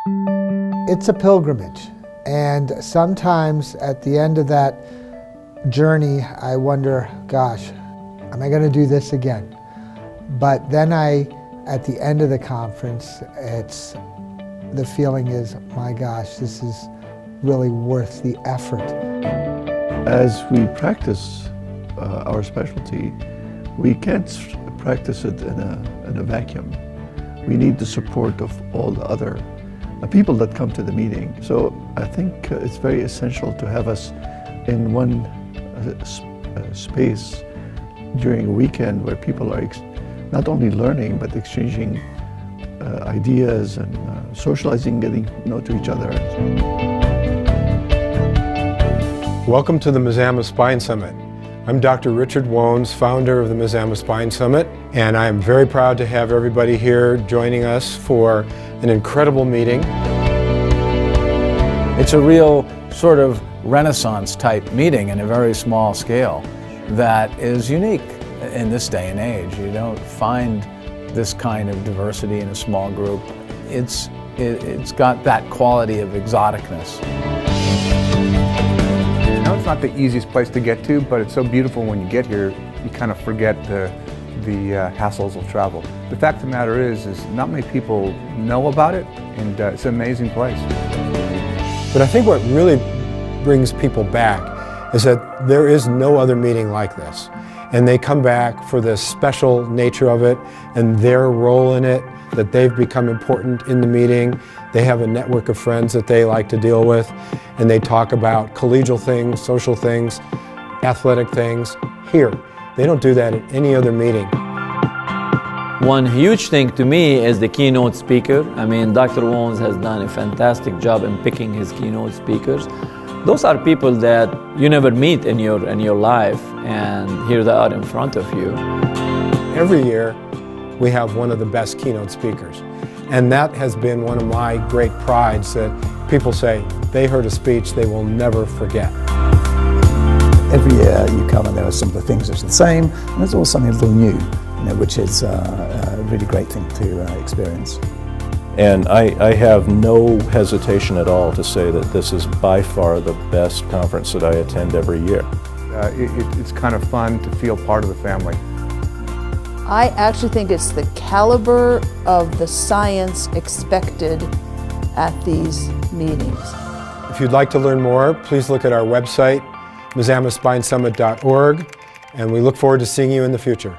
It's a pilgrimage, and sometimes at the end of that journey, I wonder, gosh, am I going to do this again? But then at the end of the conference, the feeling is, my gosh, this is really worth the effort. As we practice our specialty, we can't practice it in a vacuum. We need the support of all the other people that come to the meeting. So I think it's very essential to have us in one space during a weekend where people are not only learning but exchanging ideas and socializing, getting to know each other. Welcome to the Mazama Spine Summit. I'm Dr. Richard Wones, founder of the Mazama Spine Summit, and I am very proud to have everybody here joining us for an incredible meeting. It's a real sort of Renaissance type meeting in a very small scale that is unique in this day and age. You don't find this kind of diversity in a small group. It's got that quality of exoticness. It's not the easiest place to get to, but it's so beautiful when you get here, you kind of forget the hassles of travel. The fact of the matter is not many people know about it, and it's an amazing place. But I think what really brings people back is that there is no other meeting like this. And they come back for the special nature of it and their role in it, that they've become important in the meeting. They have a network of friends that they like to deal with, and they talk about collegial things, social things, athletic things here. They don't do that at any other meeting. One huge thing to me is the keynote speaker. I mean, Dr. Wones has done a fantastic job in picking his keynote speakers. Those are people that you never meet in your life, and here they are in front of you. Every year, we have one of the best keynote speakers. And that has been one of my great prides, that people say they heard a speech they will never forget. Every year you come and there are some of the things that are the same, and there's always something a little new, which is a really great thing to experience. And I have no hesitation at all to say that this is by far the best conference that I attend every year. It's kind of fun to feel part of the family. I actually think it's the caliber of the science expected at these meetings. If you'd like to learn more, please look at our website, mazamaspinesummit.org, and we look forward to seeing you in the future.